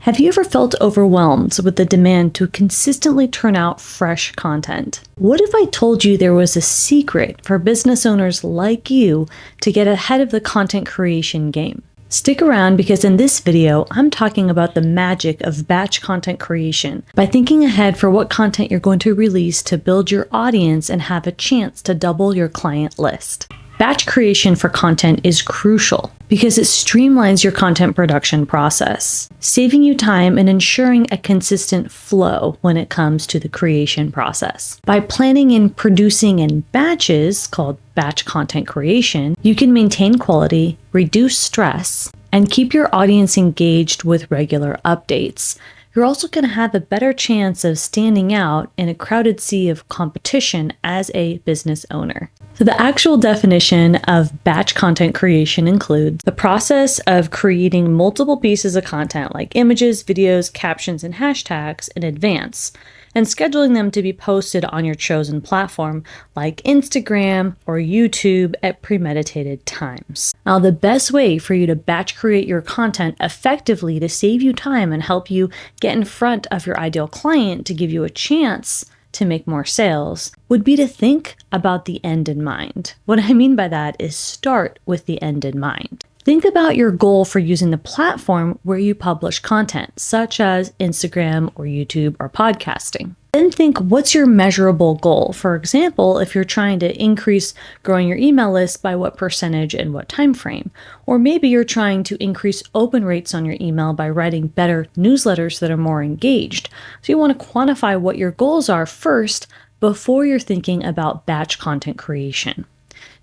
Have you ever felt overwhelmed with the demand to consistently turn out fresh content? What if I told you there was a secret for business owners like you to get ahead of the content creation game? Stick around because in this video, I'm talking about the magic of batch content creation by thinking ahead for what content you're going to release to build your audience and have a chance to double your client list. Batch creation for content is crucial because it streamlines your content production process, saving you time and ensuring a consistent flow when it comes to the creation process. By planning and producing in batches, called batch content creation, you can maintain quality, reduce stress, and keep your audience engaged with regular updates. You're also going to have a better chance of standing out in a crowded sea of competition as a business owner. So the actual definition of batch content creation includes the process of creating multiple pieces of content like images, videos, captions, and hashtags in advance, and scheduling them to be posted on your chosen platform like Instagram or YouTube at premeditated times. Now, the best way for you to batch create your content effectively to save you time and help you get in front of your ideal client to give you a chance to make more sales would be to think about the end in mind. What I mean by that is start with the end in mind. Think about your goal for using the platform where you publish content, such as Instagram or YouTube or podcasting. Then think, what's your measurable goal? For example, if you're trying to increase growing your email list, by what percentage and what time frame? Or maybe you're trying to increase open rates on your email by writing better newsletters that are more engaged. So you want to quantify what your goals are first before you're thinking about batch content creation.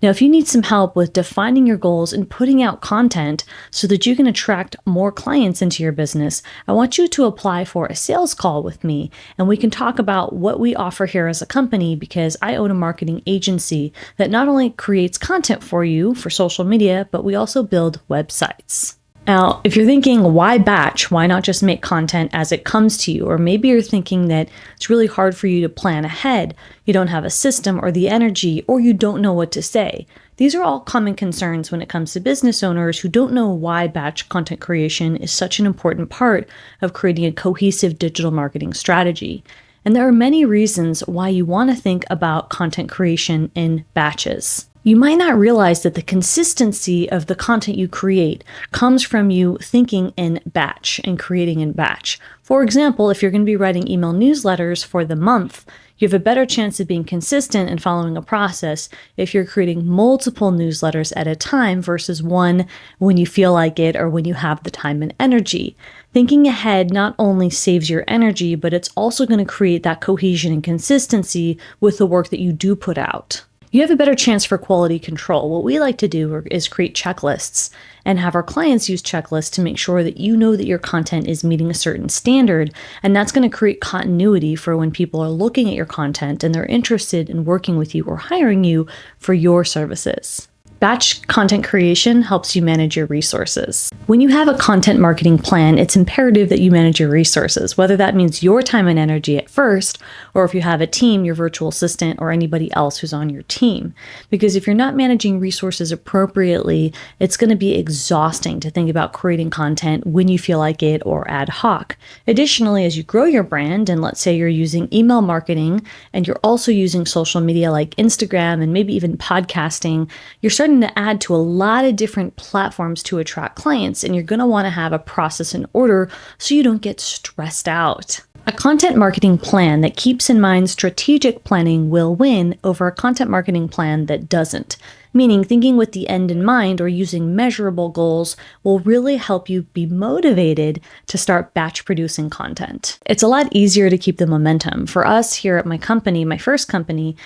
Now, if you need some help with defining your goals and putting out content so that you can attract more clients into your business, I want you to apply for a sales call with me, and we can talk about what we offer here as a company, because I own a marketing agency that not only creates content for you for social media, but we also build websites. Now, if you're thinking, why batch? Why not just make content as it comes to you? Or maybe you're thinking that it's really hard for you to plan ahead. You don't have a system or the energy, or you don't know what to say. These are all common concerns when it comes to business owners who don't know why batch content creation is such an important part of creating a cohesive digital marketing strategy. And there are many reasons why you want to think about content creation in batches. You might not realize that the consistency of the content you create comes from you thinking in batch and creating in batch. For example, if you're going to be writing email newsletters for the month, you have a better chance of being consistent and following a process if you're creating multiple newsletters at a time versus one when you feel like it or when you have the time and energy. Thinking ahead not only saves your energy, but it's also going to create that cohesion and consistency with the work that you do put out. You have a better chance for quality control. What we like to do is create checklists and have our clients use checklists to make sure that you know that your content is meeting a certain standard. And that's going to create continuity for when people are looking at your content and they're interested in working with you or hiring you for your services. Batch content creation helps you manage your resources. When you have a content marketing plan, it's imperative that you manage your resources, whether that means your time and energy at first, or if you have a team, your virtual assistant, or anybody else who's on your team. Because if you're not managing resources appropriately, it's going to be exhausting to think about creating content when you feel like it or ad hoc. Additionally, as you grow your brand, and let's say you're using email marketing and you're also using social media like Instagram and maybe even podcasting, you're starting to add to a lot of different platforms to attract clients, and you're going to want to have a process in order so you don't get stressed out. A content marketing plan that keeps in mind strategic planning will win over a content marketing plan that doesn't. Meaning, thinking with the end in mind or using measurable goals will really help you be motivated to start batch producing content. It's a lot easier to keep the momentum. For us here at my company, my first company,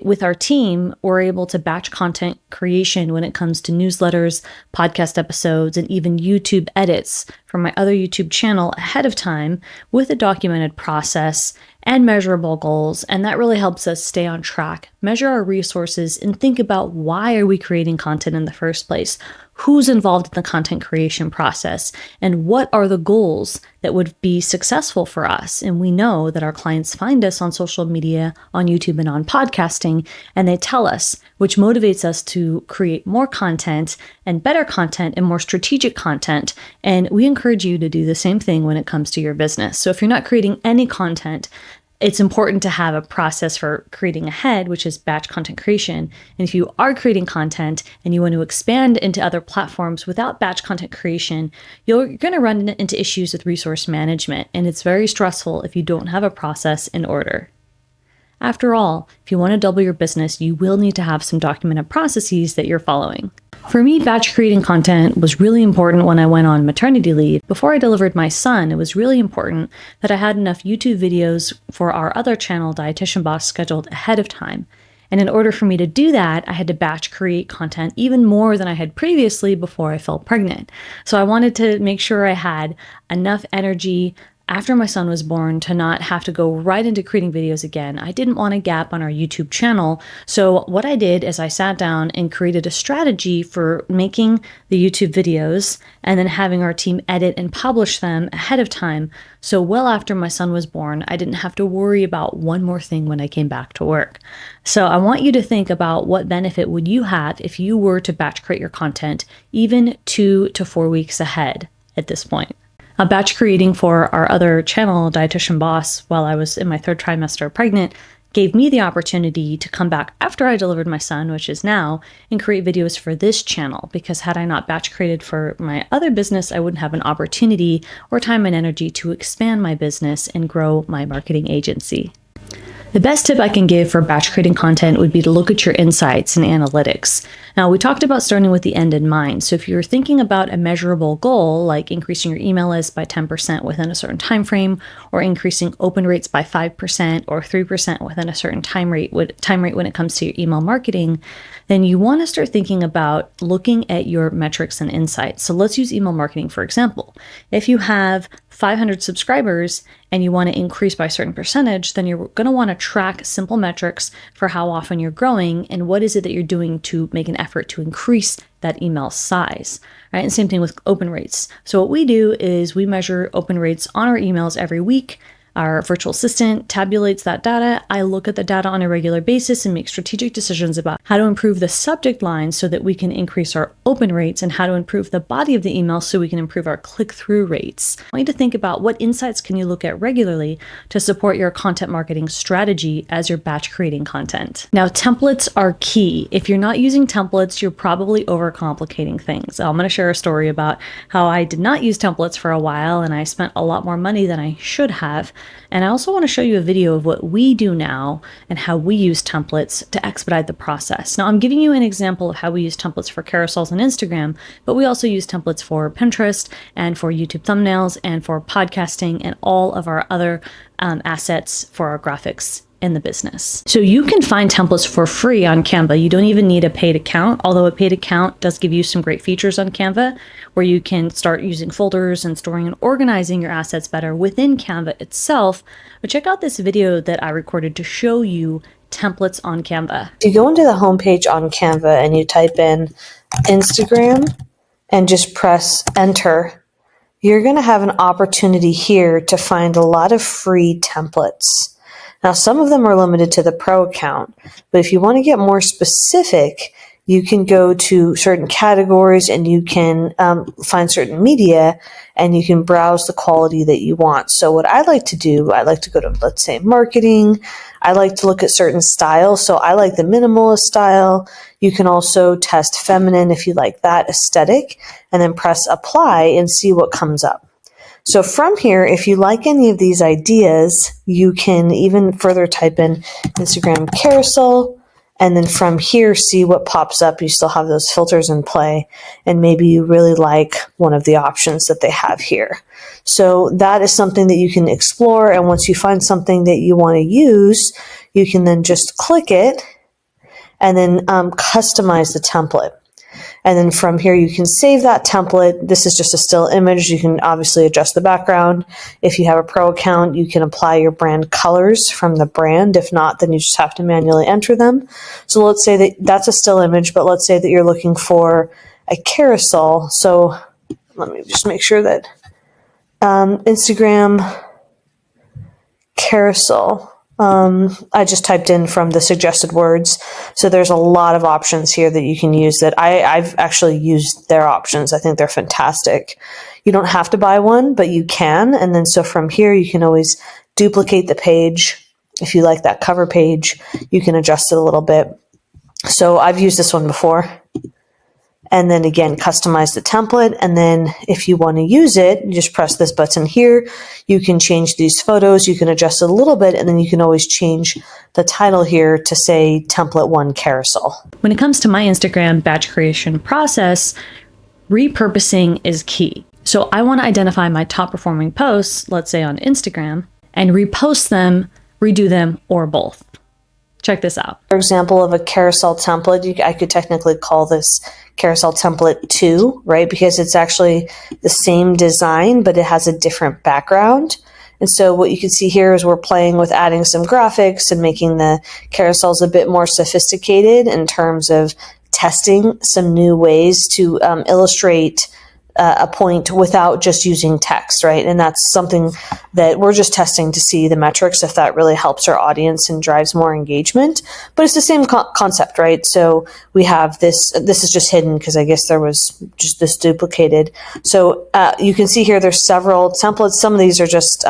with our team, we're able to batch content creation when it comes to newsletters, podcast episodes, and even YouTube edits from my other YouTube channel ahead of time with a documented process and measurable goals. And that really helps us stay on track, measure our resources, and think about, why are we creating content in the first place? who's involved in the content creation process, and what are the goals that would be successful for us. And we know that our clients find us on social media, on YouTube, and on podcasting, and they tell us, which motivates us to create more content and better content and more strategic content. And we encourage you to do the same thing when it comes to your business. So if you're not creating any content, it's important to have a process for creating ahead, which is batch content creation. And if you are creating content and you want to expand into other platforms without batch content creation, you're going to run into issues with resource management. And it's very stressful if you don't have a process in order. After all, if you want to double your business, you will need to have some documented processes that you're following. For me, batch creating content was really important when I went on maternity leave. Before I delivered my son, it was really important that I had enough YouTube videos for our other channel, Dietitian Boss, scheduled ahead of time. And in order for me to do that, I had to batch create content even more than I had previously before I fell pregnant. So I wanted to make sure I had enough energy after my son was born to not have to go right into creating videos again. I didn't want a gap on our YouTube channel. So what I did is I sat down and created a strategy for making the YouTube videos and then having our team edit and publish them ahead of time. So well after my son was born, I didn't have to worry about one more thing when I came back to work. So I want you to think about what benefit would you have if you were to batch create your content even 2 to 4 weeks ahead at this point. Batch creating for our other channel, Dietitian Boss, while I was in my 3rd trimester pregnant, gave me the opportunity to come back after I delivered my son, which is now, and create videos for this channel. Because had I not batch created for my other business, I wouldn't have an opportunity or time and energy to expand my business and grow my marketing agency. The best tip I can give for batch creating content would be to look at your insights and analytics. Now, we talked about starting with the end in mind. So if you're thinking about a measurable goal, like increasing your email list by 10% within a certain time frame, or increasing open rates by 5% or 3% within a certain time rate when it comes to your email marketing, then you want to start thinking about looking at your metrics and insights. So let's use email marketing, for example. If you have 500 subscribers and you want to increase by a certain percentage, then you're going to want to track simple metrics for how often you're growing and what is it that you're doing to make an effort to increase that email size, right? And same thing with open rates. So what we do is we measure open rates on our emails every week. Our virtual assistant tabulates that data. I look at the data on a regular basis and make strategic decisions about how to improve the subject line so that we can increase our open rates and how to improve the body of the email so we can improve our click-through rates. I want you to think about what insights can you look at regularly to support your content marketing strategy as you're batch creating content. Now, templates are key. If you're not using templates, you're probably overcomplicating things. I'm going to share a story about how I did not use templates for a while and I spent a lot more money than I should have. And I also want to show you a video of what we do now and how we use templates to expedite the process. Now, I'm giving you an example of how we use templates for carousels on Instagram, but we also use templates for Pinterest and for YouTube thumbnails and for podcasting and all of our other assets for our graphics in the business. So you can find templates for free on Canva. You don't even need a paid account, although a paid account does give you some great features on Canva where you can start using folders and storing and organizing your assets better within Canva itself. But check out this video that I recorded to show you templates on Canva. You go into the homepage on Canva and you type in Instagram and just press enter. You're going to have an opportunity here to find a lot of free templates. Now, some of them are limited to the pro account, but if you want to get more specific, you can go to certain categories and you can find certain media and you can browse the quality that you want. So what I like to do, I like to go to, let's say, marketing. I like to look at certain styles. So I like the minimalist style. You can also test feminine if you like that aesthetic and then press apply and see what comes up. So from here, if you like any of these ideas, you can even further type in Instagram carousel, and then from here, see what pops up. You still have those filters in play, and maybe you really like one of the options that they have here. So that is something that you can explore, and once you find something that you want to use, you can then just click it and then customize the template. And then from here, you can save that template. This is just a still image. You can obviously adjust the background. If you have a pro account, you can apply your brand colors from the brand. If not, then you just have to manually enter them. So let's say that that's a still image, but let's say that you're looking for a carousel. So let me just make sure that Instagram carousel. I just typed in from the suggested words. So there's a lot of options here that you can use that I've actually used their options. I think they're fantastic. You don't have to buy one, but you can. And then so from here, you can always duplicate the page. If you like that cover page, you can adjust it a little bit. So I've used this one before. And then again, customize the template. And then if you want to use it, you just press this button here. You can change these photos. You can adjust it a little bit. And then you can always change the title here to say template 1 carousel. When it comes to my Instagram batch creation process, repurposing is key. So I want to identify my top performing posts, let's say on Instagram, and repost them, redo them, or both. Check this out. For example, of a carousel template, I could technically call this carousel template 2, right? Because it's actually the same design, but it has a different background. And so what you can see here is we're playing with adding some graphics and making the carousels a bit more sophisticated in terms of testing some new ways to illustrate a point without just using text, right? And that's something that we're just testing to see the metrics, if that really helps our audience and drives more engagement. But it's the same concept, right? So we have this is just hidden because I guess there was just this duplicated. So you can see here there's several templates. Some of these are just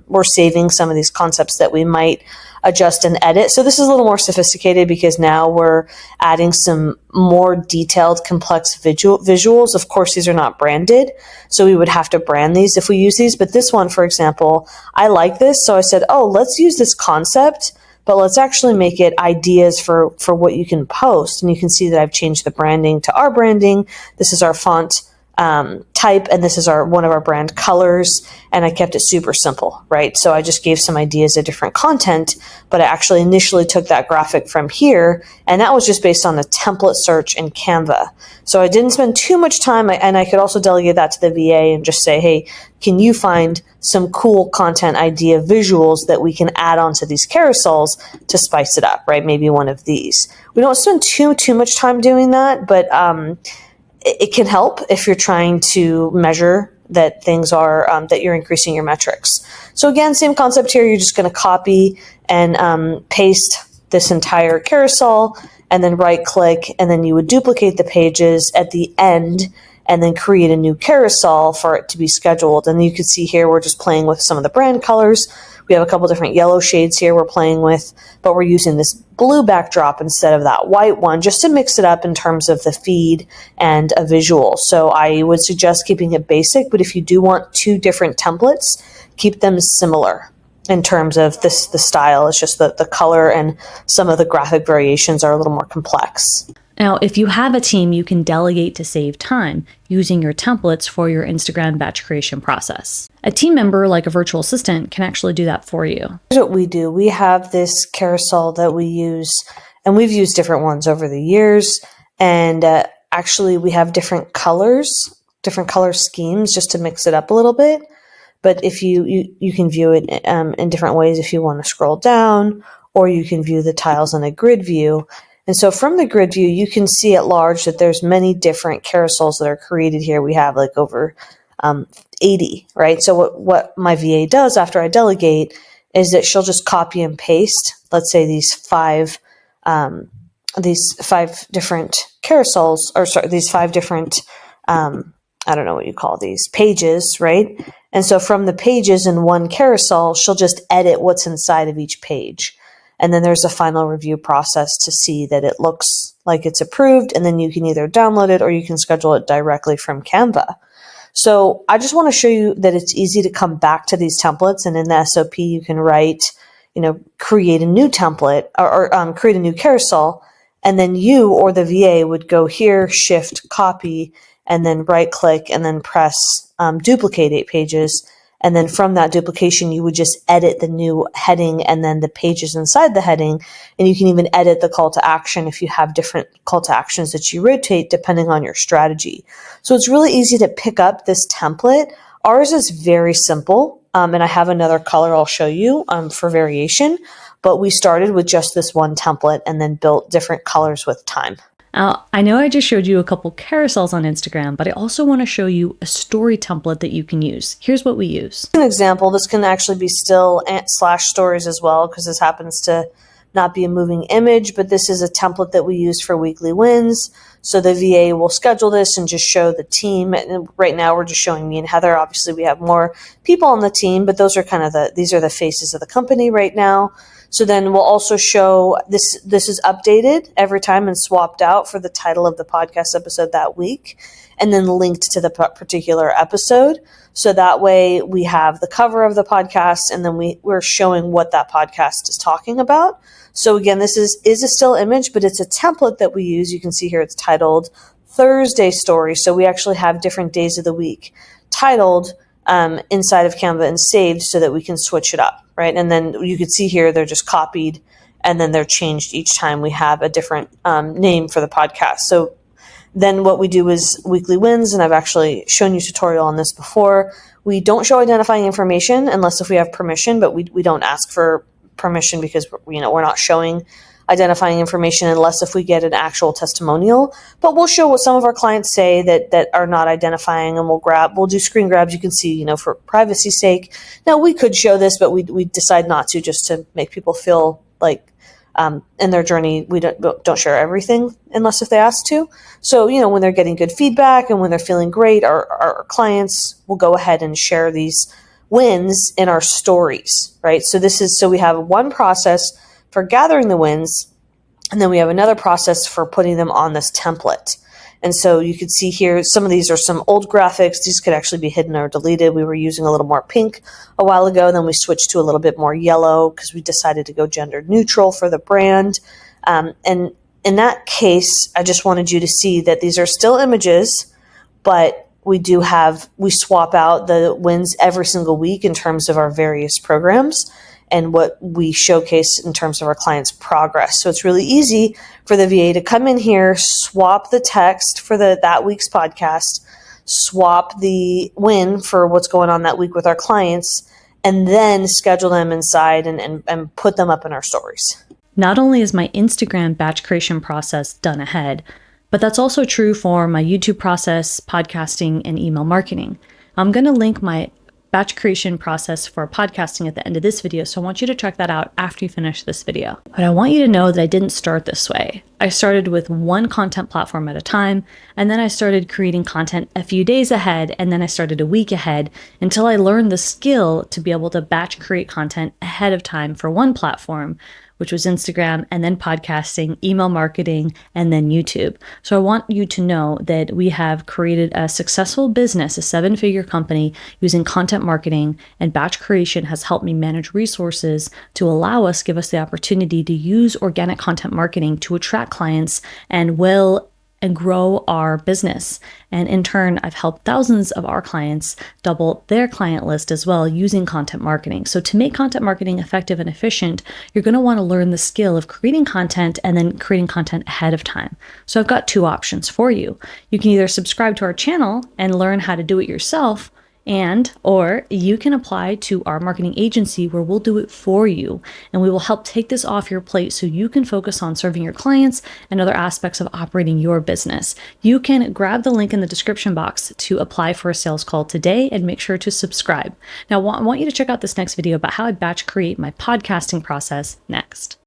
we're saving some of these concepts that we might adjust and edit. So this is a little more sophisticated because now we're adding some more detailed, complex visuals. Of course, these are not branded, so we would have to brand these if we use these. But this one, for example, I like this. So I said, oh, let's use this concept, but let's actually make it ideas for what you can post. And you can see that I've changed the branding to our branding. This is our font type, and this is one of our brand colors, and I kept it super simple, right? So I just gave some ideas of different content, but I actually initially took that graphic from here, and that was just based on the template search in Canva. So I didn't spend too much time, and I could also delegate that to the VA and just say, hey, can you find some cool content idea visuals that we can add onto these carousels to spice it up, right? Maybe one of these. We don't spend too much time doing that, but it can help if you're trying to measure that things are, that you're increasing your metrics. So again, same concept here. You're just going to copy and paste this entire carousel and then right click, and then you would duplicate the pages at the end and then create a new carousel for it to be scheduled. And you can see here, we're just playing with some of the brand colors. We have a couple different yellow shades here we're playing with, but we're using this blue backdrop instead of that white one just to mix it up in terms of the feed and a visual. So I would suggest keeping it basic, but if you do want 2 different templates, keep them similar in terms of the style. It's just the color and some of the graphic variations are a little more complex. Now, if you have a team, you can delegate to save time using your templates for your Instagram batch creation process. A team member, like a virtual assistant, can actually do that for you. Here's what we do. We have this carousel that we use, and we've used different ones over the years. And actually, we have different color schemes just to mix it up a little bit. But if you can view it in different ways if you want to scroll down, or you can view the tiles in a grid view. And so from the grid view, you can see at large that there's many different carousels that are created here. We have like over 80, right? So what my VA does after I delegate is that she'll just copy and paste, let's say these five different carousels, or sorry, these 5 different, I don't know what you call these, pages, right? And so from the pages in one carousel, she'll just edit what's inside of each page. And then there's a final review process to see that it looks like it's approved. And then you can either download it or you can schedule it directly from Canva. So I just want to show you that it's easy to come back to these templates. And in the SOP, you can write, create a new template or create a new carousel. And then you or the VA would go here, shift, copy, and then right click and then press duplicate 8 pages. And then from that duplication, you would just edit the new heading and then the pages inside the heading. And you can even edit the call to action if you have different call to actions that you rotate depending on your strategy. So it's really easy to pick up this template. Ours is very simple. And I have another color I'll show you for variation. But we started with just this one template and then built different colors with time. I know I just showed you a couple carousels on Instagram, but I also want to show you a story template that you can use. Here's what we use. An example, this can actually be still / stories as well, because this happens to not be a moving image, but this is a template that we use for weekly wins. So the VA will schedule this and just show the team. And right now we're just showing me and Heather. Obviously we have more people on the team, but those are kind of these are the faces of the company right now. So then we'll also show this is updated every time and swapped out for the title of the podcast episode that week, and then linked to the particular episode. So that way we have the cover of the podcast, and then we're showing what that podcast is talking about. So again, this is a still image, but it's a template that we use. You can see here it's titled Thursday Story. So we actually have different days of the week titled inside of Canva and saved so that we can switch it up, right? And then you can see here they're just copied and then they're changed each time we have a different name for the podcast. So then what we do is weekly wins, and I've actually shown you a tutorial on this before. We don't show identifying information unless if we have permission, but we don't ask for permission because we're not showing identifying information unless if we get an actual testimonial. But we'll show what some of our clients say that are not identifying, and we'll do screen grabs. You can see, for privacy's sake. Now we could show this, but we decide not to, just to make people feel like in their journey, we don't share everything unless if they ask to. So, when they're getting good feedback and when they're feeling great, our clients will go ahead and share these wins in our stories, right? So we have one process for gathering the wins, and then we have another process for putting them on this template. And so you can see here, some of these are some old graphics. These could actually be hidden or deleted. We were using a little more pink a while ago. Then we switched to a little bit more yellow because we decided to go gender neutral for the brand. And in that case, I just wanted you to see that these are still images, but we swap out the wins every single week in terms of our various programs and what we showcase in terms of our clients' progress. So it's really easy for the VA to come in here, swap the text for that week's podcast, swap the win for what's going on that week with our clients, and then schedule them inside and put them up in our stories. Not only is my Instagram batch creation process done ahead, but that's also true for my YouTube process, podcasting, and email marketing. I'm going to link my batch creation process for podcasting at the end of this video, so I want you to check that out after you finish this video. But I want you to know that I didn't start this way. I started with one content platform at a time, and then I started creating content a few days ahead, and then I started a week ahead until I learned the skill to be able to batch create content ahead of time for one platform, which was Instagram, and then podcasting, email marketing, and then YouTube. So I want you to know that we have created a successful business, a 7-figure company using content marketing, and batch creation has helped me manage resources to give us the opportunity to use organic content marketing to attract clients and grow our business. And in turn, I've helped thousands of our clients double their client list as well using content marketing. So to make content marketing effective and efficient, you're going to want to learn the skill of creating content and then creating content ahead of time. So I've got 2 options for you. You can either subscribe to our channel and learn how to do it yourself, or you can apply to our marketing agency where we'll do it for you, and we will help take this off your plate so you can focus on serving your clients and other aspects of operating your business. You can grab the link in the description box to apply for a sales call today, and make sure to subscribe. Now, I want you to check out this next video about how I batch create my podcasting process next.